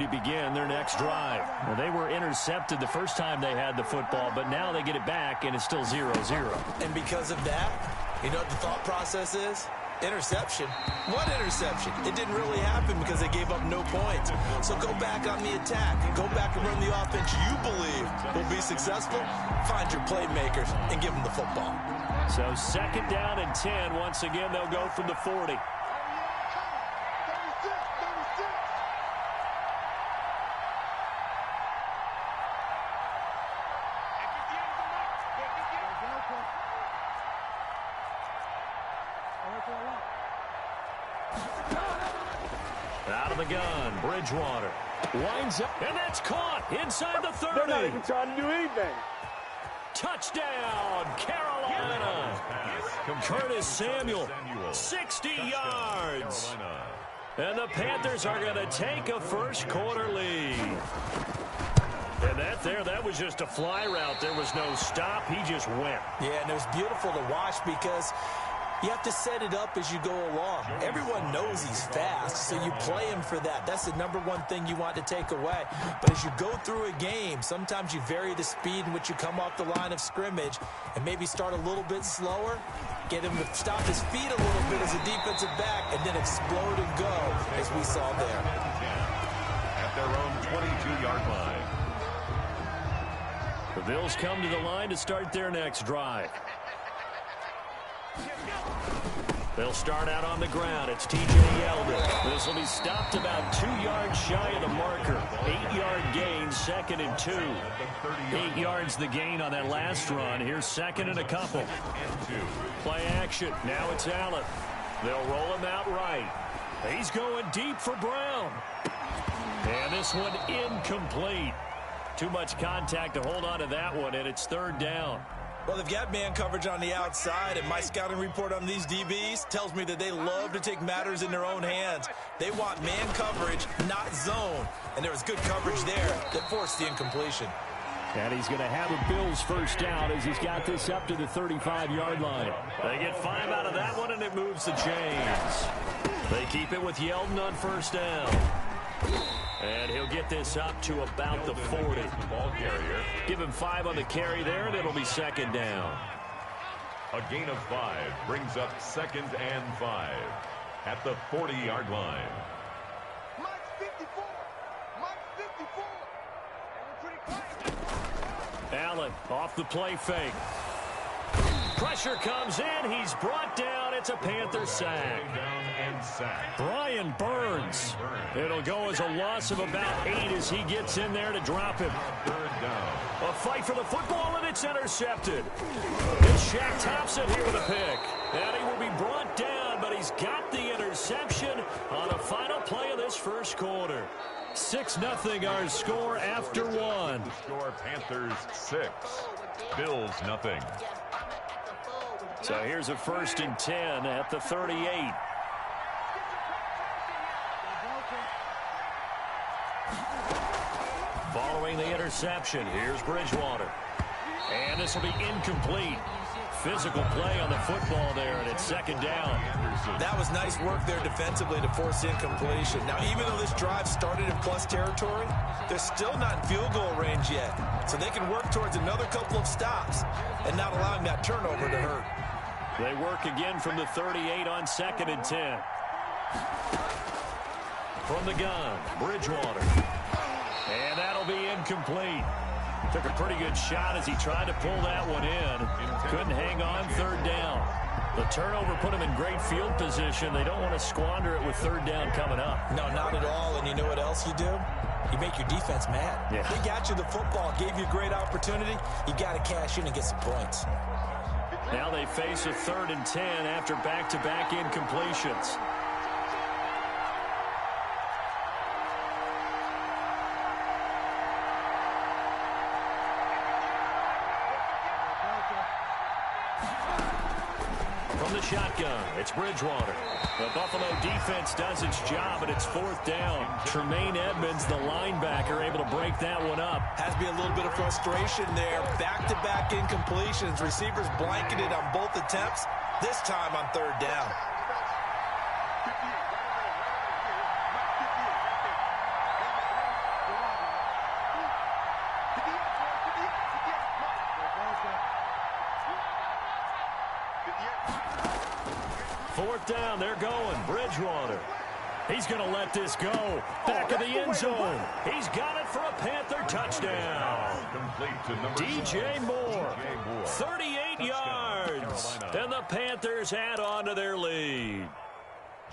to begin their next drive. Well, they were intercepted the first time they had the football, but now they get it back, and it's still 0-0. And because of that, you know what the thought process is? Interception. What interception? It didn't really happen because they gave up no points. So go back on the attack. Go back and run the offense you believe will be successful. Find your playmakers and give them the football. So 2nd down and 10. Once again, they'll go from the 40. Out of the gun, Bridgewater winds up, and that's caught inside the 30. They're not even trying to do anything. Touchdown, Carolina. Curtis Samuel, 60 yards. And the Panthers are going to take a first-quarter lead. And that was just a fly route. There was no stop. He just went. Yeah, and it was beautiful to watch because you have to set it up as you go along. Everyone knows he's fast, so you play him for that. That's the number one thing you want to take away. But as you go through a game, sometimes you vary the speed in which you come off the line of scrimmage and maybe start a little bit slower, get him to stop his feet a little bit as a defensive back, and then explode and go, as we saw there. At their own 22-yard line. The Bills come to the line to start their next drive. They'll start out on the ground. It's T.J. Yeldon. This will be stopped about 2 yards shy of the marker. 8-yard gain, 2nd and 2. 8 yards the gain on that last run. Here's 2nd and a couple. Play action. Now it's Allen. They'll roll him out right. He's going deep for Brown. And this one incomplete. Too much contact to hold on to that one, and it's 3rd down. Well, they've got man coverage on the outside, and my scouting report on these DBs tells me that they love to take matters in their own hands. They want man coverage, not zone. And there was good coverage there that forced the incompletion. And he's going to have a Bills first down as he's got this up to the 35-yard line. They get 5 out of that one, and it moves the chains. They keep it with Yeldon on first down. And he'll get this up to about the 40. Give him 5 on the carry there, and it'll be 2nd down. A gain of 5 brings up 2nd and 5 at the 40-yard line. Allen off the play fake. Pressure comes in. He's brought down. It's a Panther sack. Brian Burns. It'll go as a loss of about 8 as he gets in there to drop him. A fight for the football, and it's intercepted. It's Shaq Thompson here with a pick. And he will be brought down, but he's got the interception on a final play of this first quarter. 6-0 our score after 1. Score Panthers 6, Bills nothing. So here's a 1st and 10 at the 38. Following the interception, here's Bridgewater. And this will be incomplete. Physical play on the football there, and it's 2nd down. That was nice work there defensively to force the incompletion. Now, even though this drive started in plus territory, they're still not in field goal range yet. So they can work towards another couple of stops and not allowing that turnover to hurt. They work again from the 38 on 2nd and 10. From the gun, Bridgewater. And that'll be incomplete. Took a pretty good shot as he tried to pull that one in. Couldn't hang on, 3rd down. The turnover put him in great field position. They don't want to squander it with 3rd down coming up. No, not at all. And you know what else you do? You make your defense mad. Yeah. They got you the football, gave you a great opportunity. You got to cash in and get some points. Now they face a 3rd and 10 after back-to-back incompletions. From the shotgun, it's Bridgewater. The Buffalo defense does its job, and it's 4th down. Tremaine Edmonds, the linebacker, able to break that one up. Has to be a little bit of frustration there. Back-to-back incompletions. Receivers blanketed on both attempts, this time on 3rd down. fourth down. They're going. Bridgewater. He's going to let this go. Back of the end zone. He's got it for a Panther touchdown. DJ Moore. 38 yards. And the Panthers add on to their lead.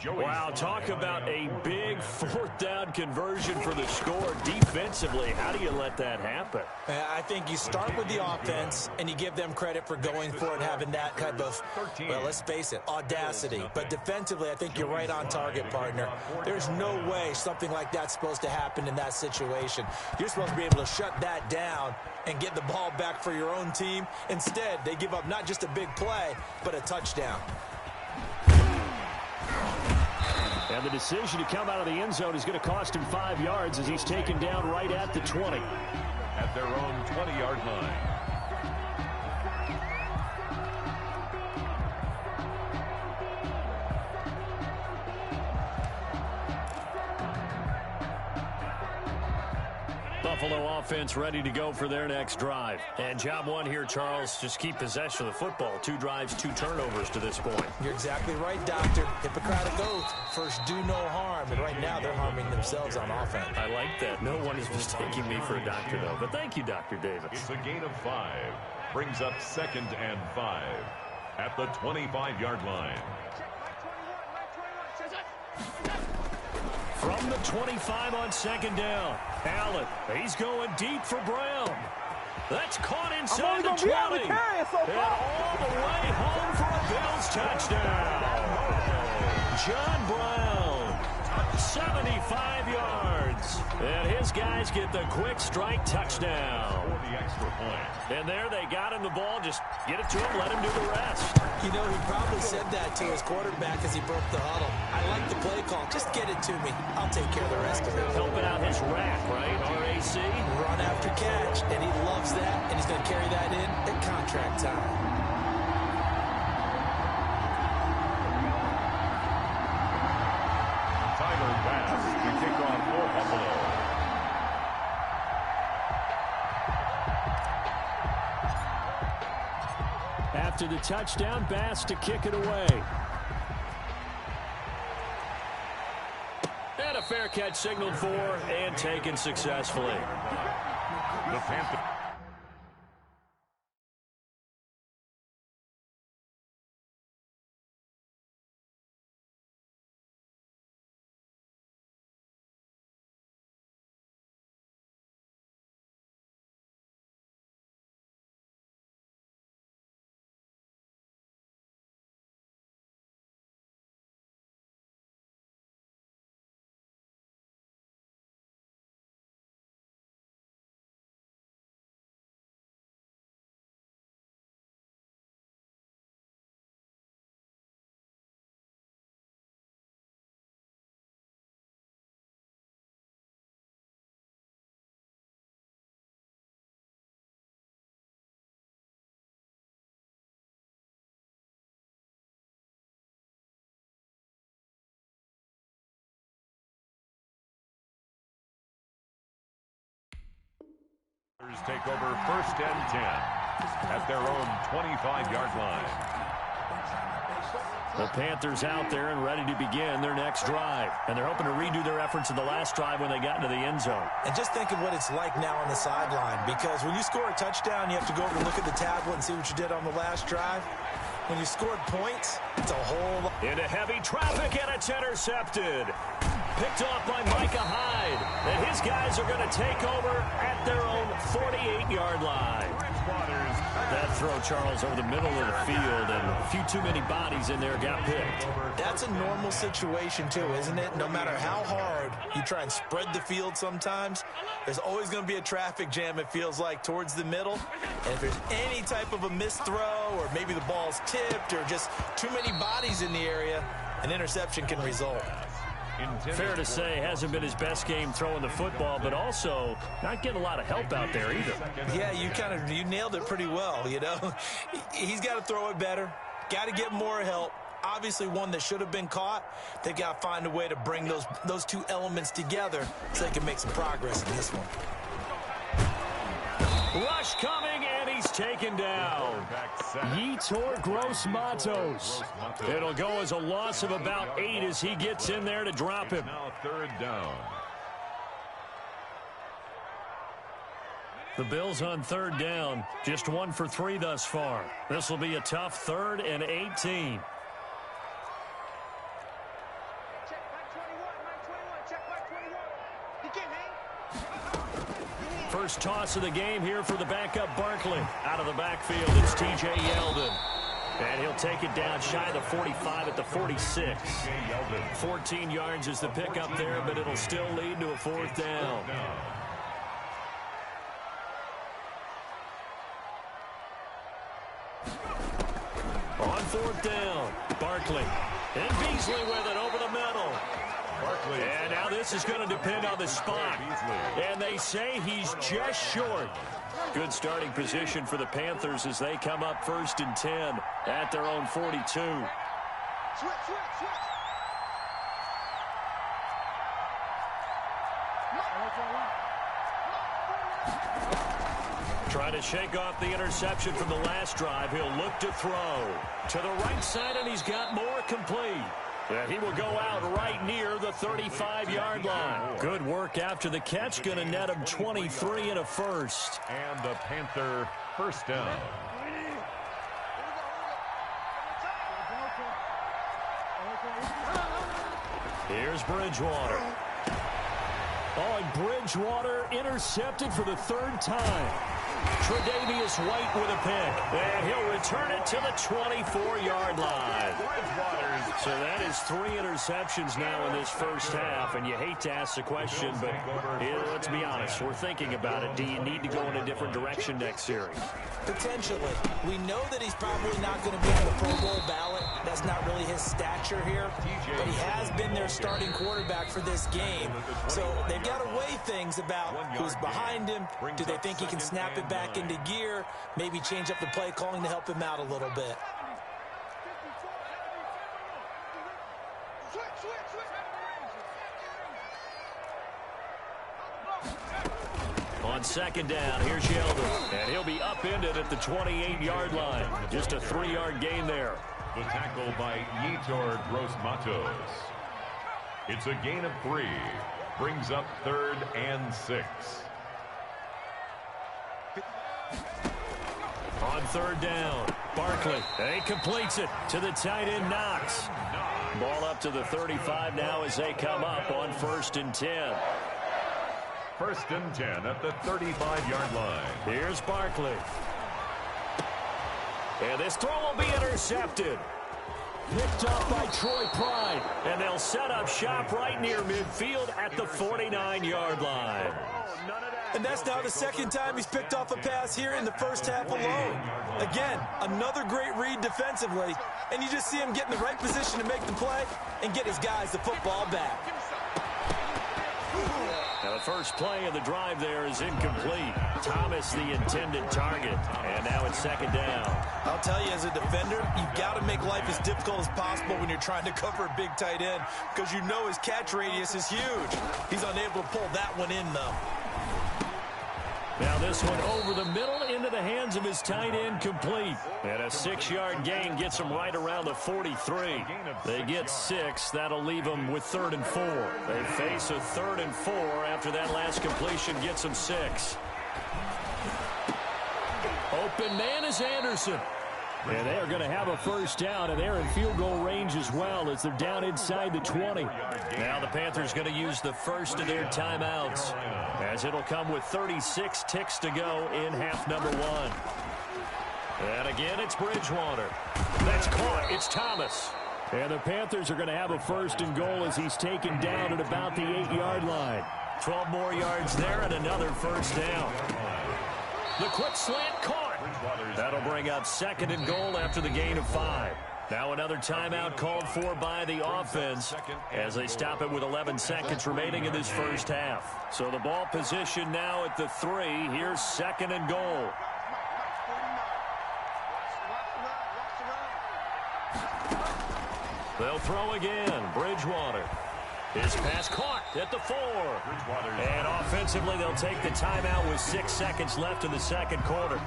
Wow, talk about a big fourth down conversion for the score. Defensively, how do you let that happen? I think you start with the offense, and you give them credit for going for it, having that type of, well, let's face it, audacity. But defensively, I think you're right on target, partner. There's no way something like that's supposed to happen in that situation. You're supposed to be able to shut that down and get the ball back for your own team. Instead, they give up not just a big play, but a touchdown. And the decision to come out of the end zone is going to cost him 5 yards as he's taken down right at the 20. At their own 20-yard line. Buffalo offense ready to go for their next drive. And job one here, Charles, just keep possession of the football. 2 drives, 2 turnovers to this point. You're exactly right, Doctor. Hippocratic oath. First, do no harm. And right now, they're harming themselves on offense. I like that. No one is mistaking me for a doctor, though. But thank you, Dr. Davis. It's a gain of 5. Brings up 2nd and 5 at the 25-yard line. From the 25 on 2nd down. Allen, he's going deep for Brown. That's caught inside the 20. And all the way home for a Bills touchdown. John Brown, 75 yards. And his guys get the quick strike touchdown. For the extra point. And there they got him the ball. Just get it to him, let him do the rest. You know, he probably said that to his quarterback as he broke the huddle. I like the play call. Just get it to me. I'll take care of the rest of it. Helping out his rack, right? RAC. Run after catch, and he loves that, and he's going to carry that in at contract time. Tyler Bass to kick off for Buffalo. After the touchdown, Bass to kick it away. And a fair catch signaled for and taken successfully. The Panthers. Take over 1st and 10 at their own 25-yard line. The Panthers out there and ready to begin their next drive. And they're hoping to redo their efforts in the last drive when they got into the end zone. And just think of what it's like now on the sideline, because when you score a touchdown, you have to go over and look at the tablet and see what you did on the last drive. When you scored points, it's a whole lot. Into heavy traffic, and it's intercepted. Picked off by Micah Hyde. And his guys are going to take over at their own 48-yard line. That throw, Charles, over the middle of the field, and a few too many bodies in there got picked. That's a normal situation, too, isn't it? No matter how hard you try and spread the field sometimes, there's always going to be a traffic jam, it feels like, towards the middle. And if there's any type of a missed throw, or maybe the ball's tipped, or just too many bodies in the area, an interception can result. Fair to say, hasn't been his best game throwing the football, but also not getting a lot of help out there either. Yeah, you nailed it pretty well, you know. He's got to throw it better, got to get more help. Obviously one that should have been caught. They've got to find a way to bring those two elements together so they can make some progress in this one. Rush coming, and he's taken down. Yetur Gross-Matos. It'll go as a loss of about 8 as he gets in there to drop him. Now 3rd down. The Bills on 3rd down, just 1 for 3 thus far. This will be a tough 3rd and 18. First toss of the game here for the backup Barkley. Out of the backfield, it's T.J. Yeldon. And he'll take it down shy of the 45 at the 46. 14 yards is the pickup there, but it'll still lead to a 4th down. On 4th down, Barkley. And Beasley with it over the middle. And now this is going to depend on the spot. And they say he's just short. Good starting position for the Panthers as they come up 1st and 10 at their own 42. Trying to shake off the interception from the last drive. He'll look to throw. To the right side, and he's got more complete. And he will go out right near the 35-yard line. Good work after the catch. Going to net him 23 and a first. And the Panther 1st down. Here's Bridgewater. Oh, and Bridgewater intercepted for the 3rd time. Tre'Davious White with a pick. And he'll return it to the 24-yard line. So that is 3 interceptions now in this first half. And you hate to ask the question, but let's be honest. We're thinking about it. Do you need to go in a different direction next series? Potentially. We know that he's probably not going to be on the Pro Bowl ballot. That's not really his stature here. But he has been their starting quarterback for this game. So they've got to weigh things about who's behind him. Do they think he can snap it back into gear? Maybe change up the play calling to help him out a little bit. On 2nd down, here's Yeldon. And he'll be upended at the 28-yard line. Just a 3-yard gain there. The tackle by Yetur Gross-Matos. It's a gain of 3. Brings up 3rd and 6. On 3rd down, Barkley. He completes it to the tight end, Knox. Ball up to the 35 now as they come up on 1st and 10. 1st and 10 at the 35-yard line. Here's Barkley. And this throw will be intercepted. Picked up by Troy Pride. And they'll set up shop right near midfield at the 49-yard line. And that's now the 2nd time he's picked off a pass here in the first half alone. Again, another great read defensively. And you just see him get in the right position to make the play and get his guys the football back. Now the first play of the drive there is incomplete. Thomas the intended target. And now it's 2nd down. I'll tell you, as a defender, you've got to make life as difficult as possible when you're trying to cover a big tight end because you know his catch radius is huge. He's unable to pull that one in, though. Now this one over the middle into the hands of his tight end, complete. And a 6-yard gain gets him right around the 43. They get 6. That'll leave them with 3rd and 4. They face a 3rd and 4 after that last completion gets them 6. Open man is Anderson. And they are going to have a first down, and they're in field goal range as well as they're down inside the 20. Now the Panthers going to use the first of their timeouts as it'll come with 36 ticks to go in half number 1. And again, it's Bridgewater. That's caught. It's Thomas. And the Panthers are going to have a 1st and goal as he's taken down at about the 8-yard line. 12 more yards there and another first down. The quick slant caught. That'll bring up 2nd and goal after the gain of 5. Now another timeout called for by the offense as they stop it with 11 seconds remaining in this first half. So the ball position now at the 3. Here's 2nd and goal. They'll throw again. Bridgewater. His pass caught at the 4. And offensively, they'll take the timeout with 6 seconds left in the second quarter.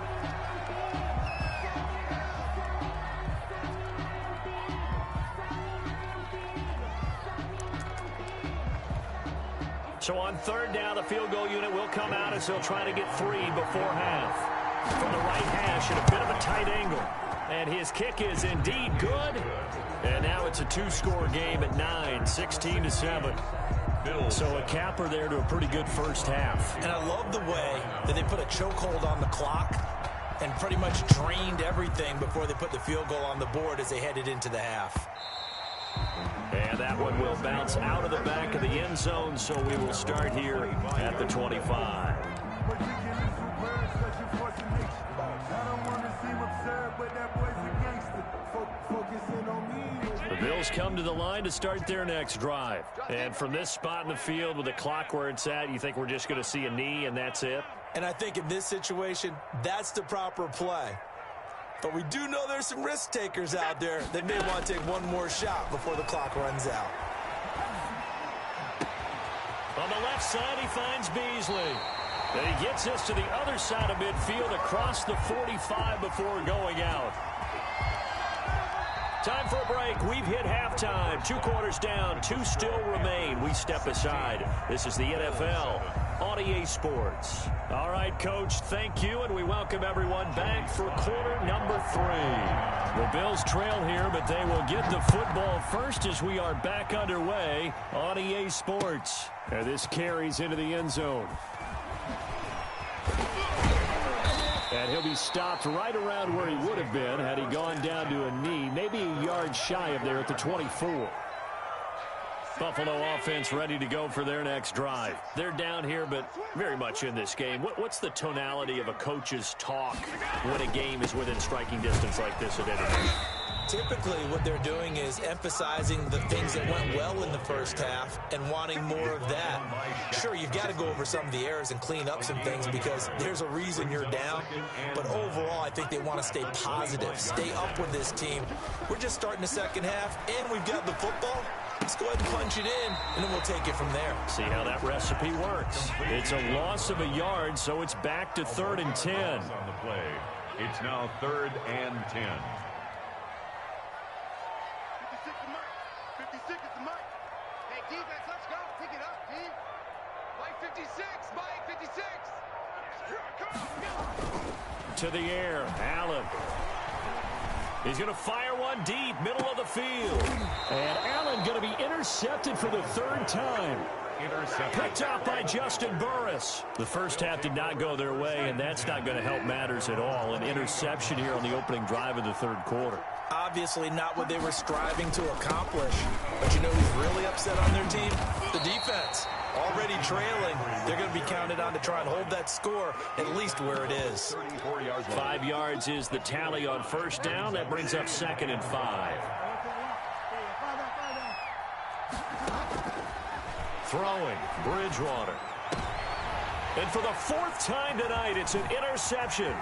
So on third down, the field goal unit will come out as they'll try to get 3 before half. From the right hash at a bit of a tight angle. And his kick is indeed good. And now it's a 2-score game at 9, 16-7. So a capper there to a pretty good first half. And I love the way that they put a chokehold on the clock and pretty much drained everything before they put the field goal on the board as they headed into the half. And that one will bounce out of the back of the end zone, so we will start here at the 25. The Bills come to the line to start their next drive. And from this spot in the field with the clock where it's at, you think we're just going to see a knee and that's it? And I think in this situation, that's the proper play. But we do know there's some risk takers out there that may want to take one more shot before the clock runs out. On the left side, he finds Beasley. And he gets us to the other side of midfield across the 45 before going out. Time for a break. We've hit halftime. 2 quarters down. 2 still remain. We step aside. This is the NFL on EA Sports. All right, Coach, thank you, and we welcome everyone back for quarter number 3. The Bills trail here, but they will get the football first as we are back underway on EA Sports. And this carries into the end zone. And he'll be stopped right around where he would have been had he gone down to a knee, maybe a yard shy of there at the 24. Buffalo offense ready to go for their next drive. They're down here, but very much in this game. What's the tonality of a coach's talk when a game is within striking distance like this at any? Typically, what they're doing is emphasizing the things that went well in the first half and wanting more of that. Sure, you've got to go over some of the errors and clean up some things because there's a reason you're down. But overall, I think they want to stay positive, stay up with this team. We're just starting the second half, and we've got the football. Let's go ahead and punch it in, and then we'll take it from there. See how that recipe works. It's a loss of a yard, so it's back to 3rd and 10. On the play. It's now 3rd and 10. 56 is the mark. Hey, defense, let's go. Pick it up, team. Mike 56. Mike 56. Here I come. To the air, Allen. He's going to fire one deep, middle of the field. And Allen going to be intercepted for the 3rd time. Picked up by Justin Burris. The first half did not go their way, and that's not going to help matters at all. An interception here on the opening drive of the 3rd quarter. Obviously not what they were striving to accomplish. But you know who's really upset on their team? The defense. Already trailing. They're going to be counted on to try and hold that score at least where it is. 5 yards is the tally on first down. That brings up 2nd and 5. Throwing, Bridgewater. And for the 4th time tonight, it's an interception.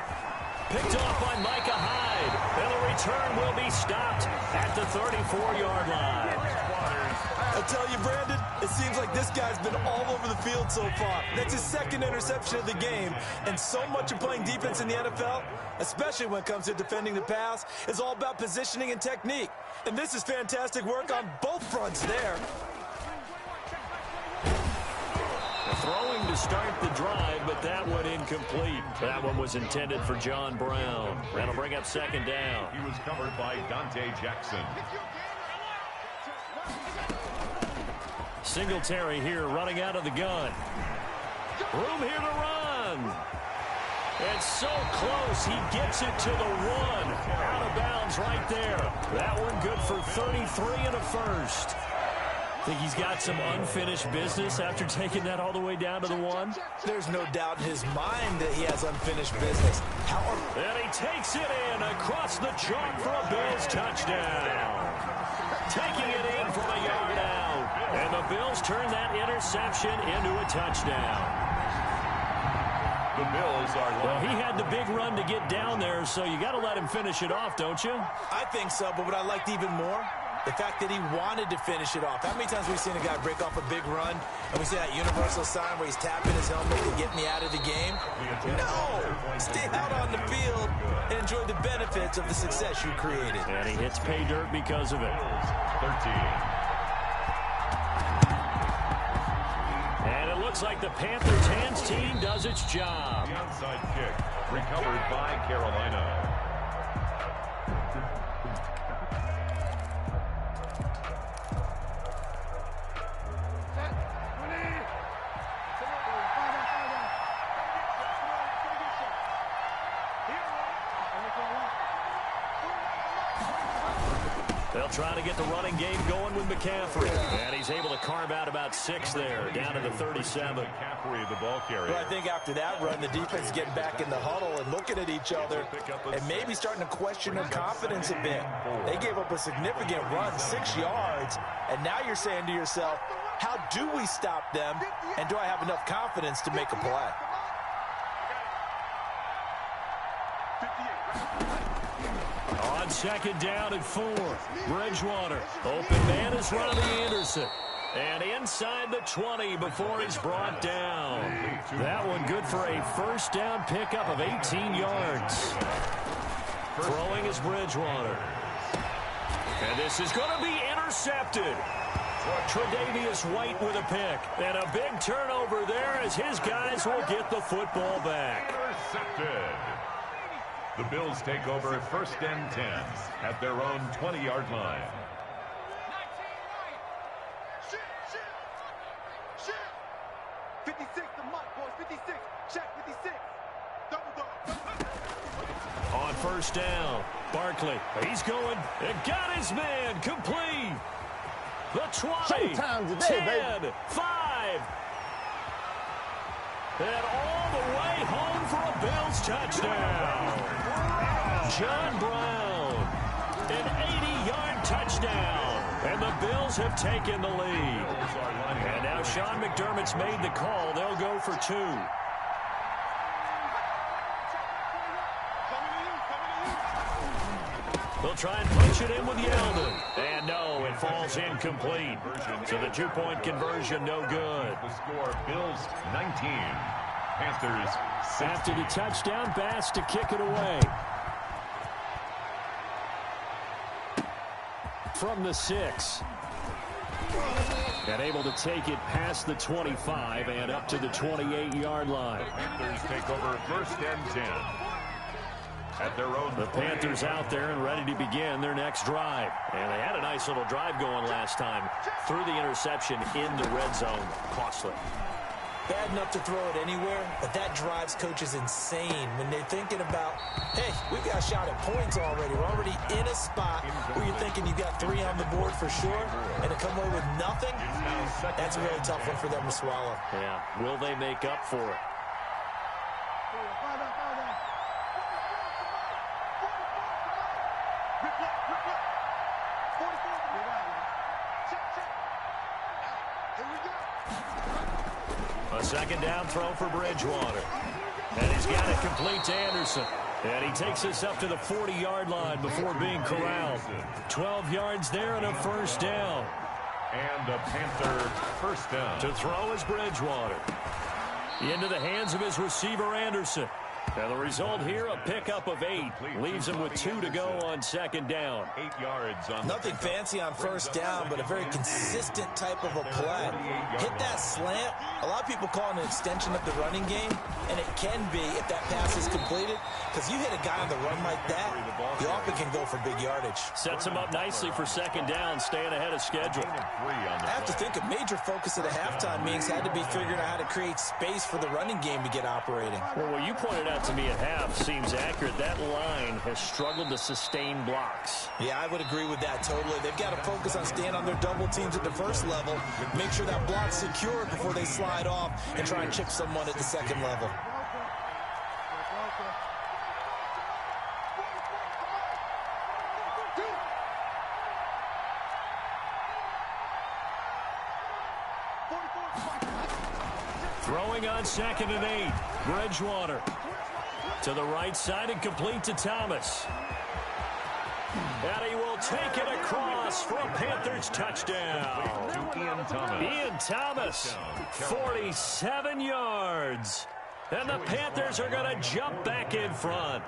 Picked off by Micah Hyde. And the return will be stopped at the 34-yard line. I tell you, Brandon, it seems like this guy's been all over the field so far. That's his 2nd interception of the game. And so much of playing defense in the NFL, especially when it comes to defending the pass, is all about positioning and technique. And this is fantastic work on both fronts there. Throwing to start the drive, but that one incomplete. That one was intended for John Brown. That'll bring up 2nd down. He was covered by Dante Jackson. Singletary here running out of the gun. Room here to run. And so close, he gets it to the 1. Out of bounds right there. That one good for 33 and a first. Think he's got some unfinished business after taking that all the way down to the 1? There's no doubt in his mind that he has unfinished business. And he takes it in across the chalk for a Bills touchdown. Taking it in from a yard out. And the Bills turn that interception into a touchdown. The Bills are Well, he had the big run to get down there, so you got to let him finish it off, don't you? I think so, but what I liked even more, The fact that he wanted to finish it off. How many times have we seen a guy break off a big run, and we see that universal sign where he's tapping his helmet to get me out of the game? No! Stay out on the field and enjoy the benefits of the success you created. And he hits pay dirt because of it. 13. And it looks like the Panthers hands team does its job. The onside kick recovered by Carolina. They'll try to get the running game going with McCaffrey. And he's able to carve out about 6 there, down to the 37. McCaffrey, the ball carrier. Well, I think after that run, the defense is getting back in the huddle and looking at each other and maybe starting to question their confidence a bit. They gave up a significant run, 6 yards, and now you're saying to yourself, how do we stop them, and do I have enough confidence to make a play? On second down and 4, Bridgewater. Open man is Robbie Anderson. And inside the 20 before he's brought down. That one good for a first down pickup of 18 yards. Throwing is Bridgewater. And this is going to be intercepted. Tre'Davious White with a pick. And a big turnover there as his guys will get the football back. Intercepted. The Bills take over first and 10 at their own 20-yard line. Shift. 56 to Mike, boys. 56. Check 56. Double dog. On first down, Barkley. He's going and got his man complete. The 20, Showtime today, 10, baby. 5. And all the way home for a Bills touchdown. John Brown, an 80-yard touchdown. And the Bills have taken the lead. And now Sean McDermott's made the call. They'll go for 2. They'll try and punch it in with Yeldon. And no, it falls incomplete. So the 2-point conversion, no good. The score, Bills 19, Panthers 6. After the touchdown, Bass to kick it away. From the 6. And able to take it past the 25 and up to the 28-yard line. Panthers take over first and 10 at their own. The Panthers out there and ready to begin their next drive. And they had a nice little drive going last time. Threw the interception in the red zone. Costly. Bad enough to throw it anywhere, but that drives coaches insane when they're thinking about, hey, we've got a shot at points already. We're already in a spot where you're thinking you've got 3 on the board for sure, and to come away with nothing, that's a really tough one for them to swallow. Yeah, will they make up for it? A second down throw for Bridgewater. And he's got it complete to Anderson. And he takes us up to the 40-yard line before being corralled. 12 yards there and a first down. And a Panther first down. To throw is Bridgewater. Into the hands of his receiver, Anderson. And the result here, a pickup of 8. Leaves him with 2 to go on second down. 8 yards on Nothing fancy on first down, but a very consistent type of a play. Hit that slant. A lot of people call it an extension of the running game, and it can be if that pass is completed, because you hit a guy on the run like that, he often can go for big yardage. Sets him up nicely for second down, staying ahead of schedule. I have to think a major focus at a halftime meetings had to be figuring out how to create space for the running game to get operating. Well, what you pointed out to me at half seems accurate. That line has struggled to sustain blocks. Yeah, I would agree with that totally. They've got to focus on staying on their double teams at the first level, make sure that block's secured before they slide off and try and chip someone at the second level. Throwing on second and 8. Bridgewater to the right side and complete to Thomas. And he will take it across for a Panthers touchdown. Ian Thomas, 47 yards. And the Panthers are going to jump back in front.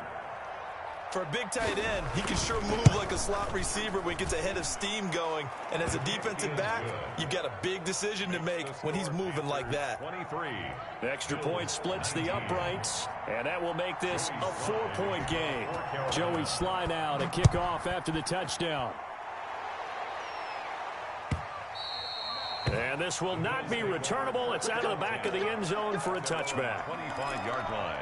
For a big tight end, he can sure move like a slot receiver when he gets a head of steam going. And as a defensive back, you've got a big decision to make when he's moving like that. 23. The extra point splits the uprights, and that will make this a 4-point game. Joey Sly now to kick off after the touchdown. And this will not be returnable. It's out of the back of the end zone for a touchback. 25-yard line.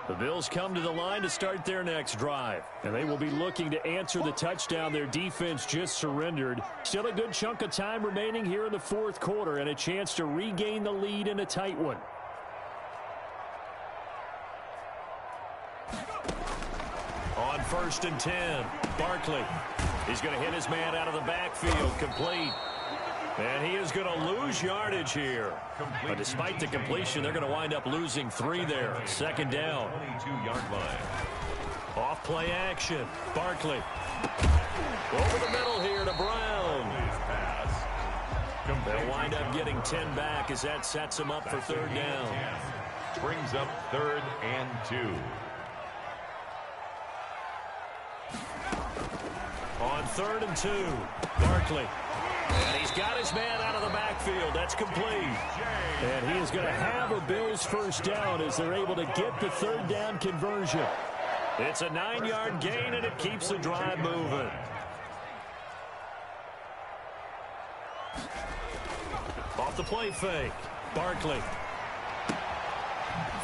The Bills come to the line to start their next drive, and they will be looking to answer the touchdown their defense just surrendered. Still a good chunk of time remaining here in the fourth quarter and a chance to regain the lead in a tight one. On 1st and 10, Barkley. He's going to hit his man out of the backfield, complete. And he is going to lose yardage here. But despite the completion, they're going to wind up losing 3 there. 2nd down. 22-yard line. Off play action. Barkley. Over the middle here to Brown. They'll wind up getting 10 back as that sets them up for 3rd down. Brings up 3rd and 2. On 3rd and 2, Barkley. And he's got his man out of the backfield. That's complete. And he is going to have a Bills first down as they're able to get the 3rd down conversion. It's a 9-yard gain, and it keeps the drive moving. Off the play fake, Barkley.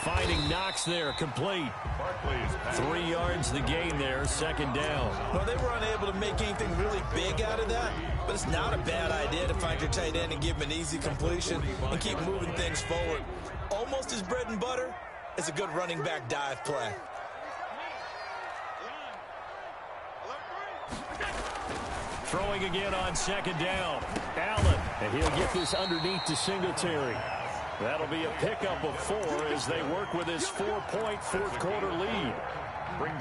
Finding Knox there, complete. 3 yards the gain there, 2nd down. Well, they were unable to make anything really big out of that, but it's not a bad idea to find your tight end and give him an easy completion and keep moving things forward. Almost as bread and butter as a good running back dive play. Throwing again on 2nd down. Allen, and he'll get this underneath to Singletary. That'll be a pickup of 4 as they work with his 4-point fourth quarter lead.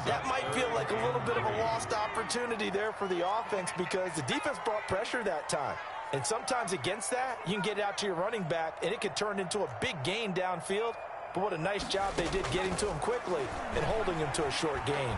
That might feel like a little bit of a lost opportunity there for the offense because the defense brought pressure that time. And sometimes against that, you can get it out to your running back, and it could turn into a big gain downfield. But what a nice job they did getting to him quickly and holding him to a short gain.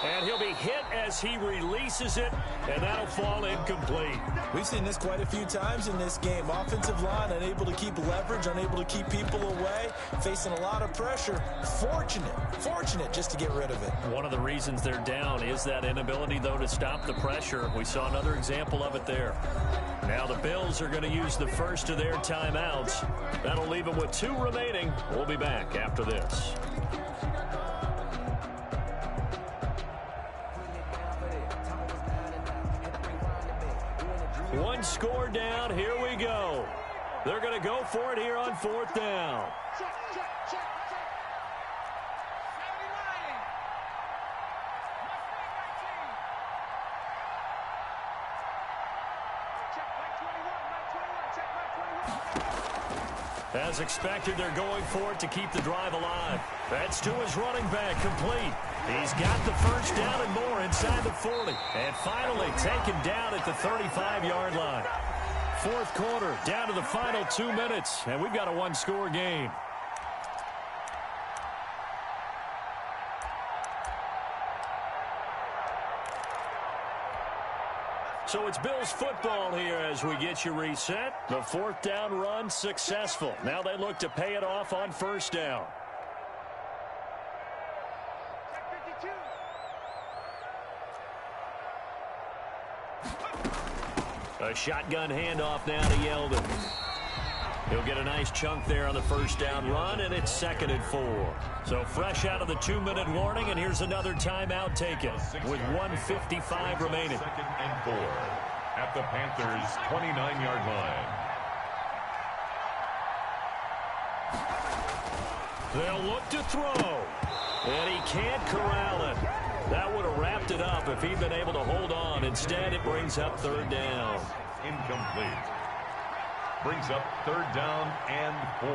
And he'll be hit as he releases it, and that'll fall incomplete. We've seen this quite a few times in this game. Offensive line unable to keep leverage, unable to keep people away, facing a lot of pressure. Fortunate just to get rid of it. One of the reasons they're down is that inability, though, to stop the pressure. We saw another example of it there. Now the Bills are going to use the first of their timeouts. That'll leave them with 2 remaining. We'll be back after this. One score down. Here we go. They're going to go for it here on 4th down. As expected, they're going for it to keep the drive alive. That's to his running back, complete. He's got the first down and more inside the 40. And finally taken down at the 35-yard line. Fourth quarter, down to the final 2 minutes, and we've got a 1-score game. So it's Bills football here as we get you reset. The 4th down run successful. Now they look to pay it off on 1st down. A shotgun handoff now to Yeldon. He'll get a nice chunk there on the 1st down run, and it's 2nd and 4. So fresh out of the 2-minute warning, and here's another timeout taken with 1:55 remaining. 2nd and 4 at the Panthers' 29-yard line. They'll look to throw, and he can't corral it. That would have wrapped it up if he'd been able to hold on. Instead, it brings up 3rd down. Incomplete. Brings up third down and 4.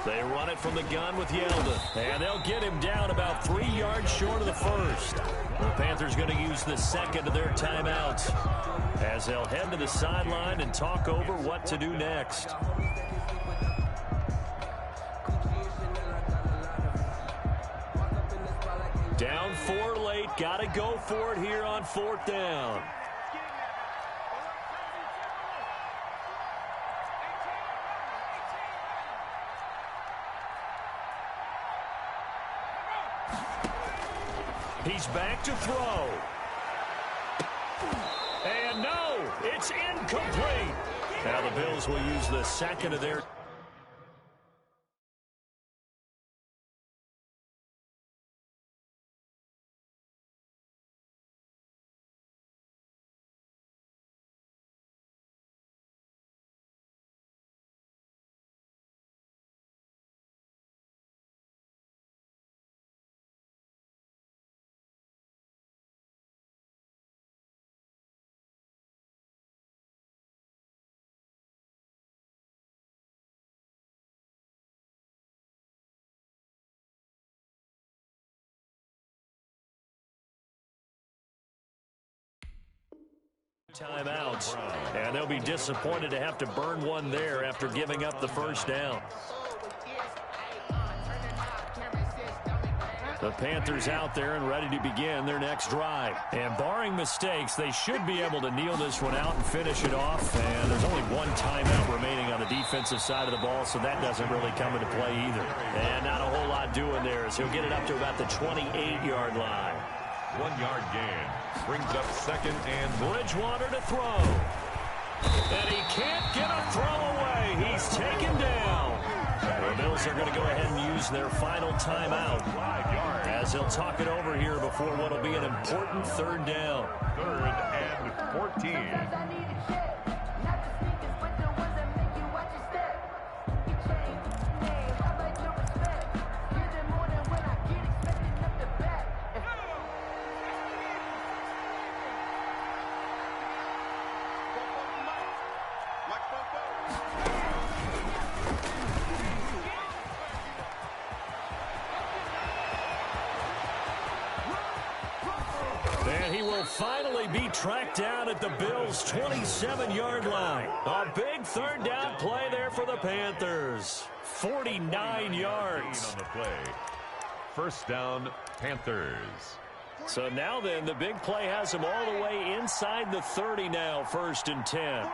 They run it from the gun with Yeldon, and they'll get him down about 3 yards short of the first. The Panthers going to use the second of their timeouts as they'll head to the sideline and talk over what to do next. Down 4 late, got to go for it here on 4th down. He's back to throw. And no, it's incomplete. Now the Bills will use the second of their... timeouts, and they'll be disappointed to have to burn one there after giving up the first down. The Panthers out there and ready to begin their next drive. And barring mistakes, they should be able to kneel this one out and finish it off. And there's only one timeout remaining on the defensive side of the ball, so that doesn't really come into play either. And not a whole lot doing there, as he'll get it up to about the 28-yard line. 1 yard gain. Brings up second and Bridgewater to throw. And he can't get a throw away. He's taken down. The Bills are going to go ahead and use their final timeout 5 yards. as they'll talk it over here before what will be an important third down. 3rd and 14. And he will finally be tracked down at the Bills' 27-yard line. A big third down play there for the Panthers. 49 yards. On the play. First down, Panthers. So now then, the big play has him all the way inside the 30 now, 1st and 10.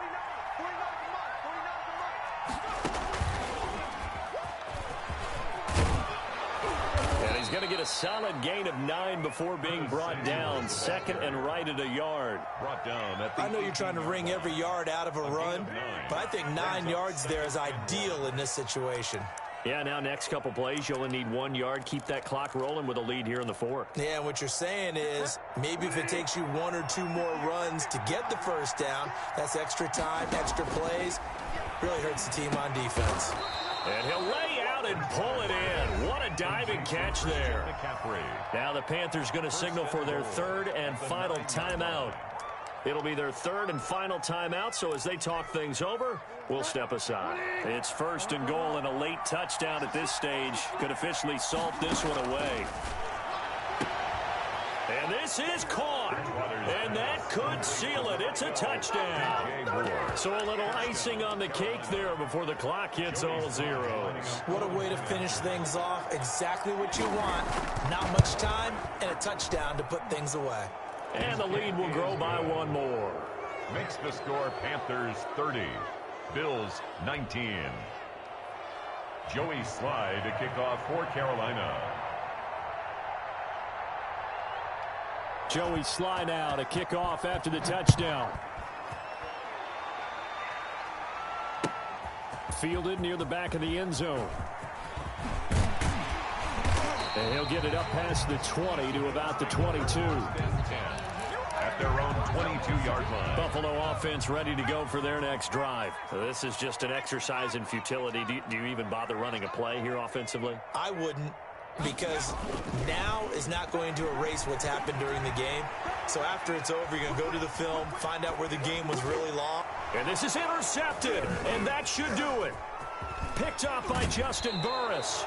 He's going to get a solid gain of 9 before being brought down. 2nd and right at a yard. Brought down at the I know you're trying to wring every yard out of a run, but I think 9 yards there is ideal in this situation. Yeah, now next couple plays, you only need 1 yard. Keep that clock rolling with a lead here in the 4th. Yeah, and what you're saying is maybe if it takes you 1 or 2 more runs to get the first down, that's extra time, extra plays. Really hurts the team on defense. And he'll lay out and pull it in. What a diving catch there. Now the Panthers going to signal for their 3rd and final timeout. It'll be their 3rd and final timeout, so as they talk things over, we'll step aside. It's 1st and goal, and a late touchdown at this stage could officially salt this one away. And this is caught, and that could seal it. It's a touchdown. So a little icing on the cake there before the clock hits all zeros. What a way to finish things off. Exactly what you want. Not much time and a touchdown to put things away. And the lead will grow by 1 more. Makes the score Panthers 30, Bills 19. Joey Slye to kick off for Carolina. Joey Slye now to kick off after the touchdown. Fielded near the back of the end zone. And he'll get it up past the 20 to about the 22. At their own 22-yard line. Buffalo offense ready to go for their next drive. This is just an exercise in futility. Do you even bother running a play here offensively? I wouldn't. because now is not going to erase what's happened during the game. So after it's over, you're going to go to the film, find out where the game was really long. And this is intercepted, and that should do it. Picked up by Justin Burris.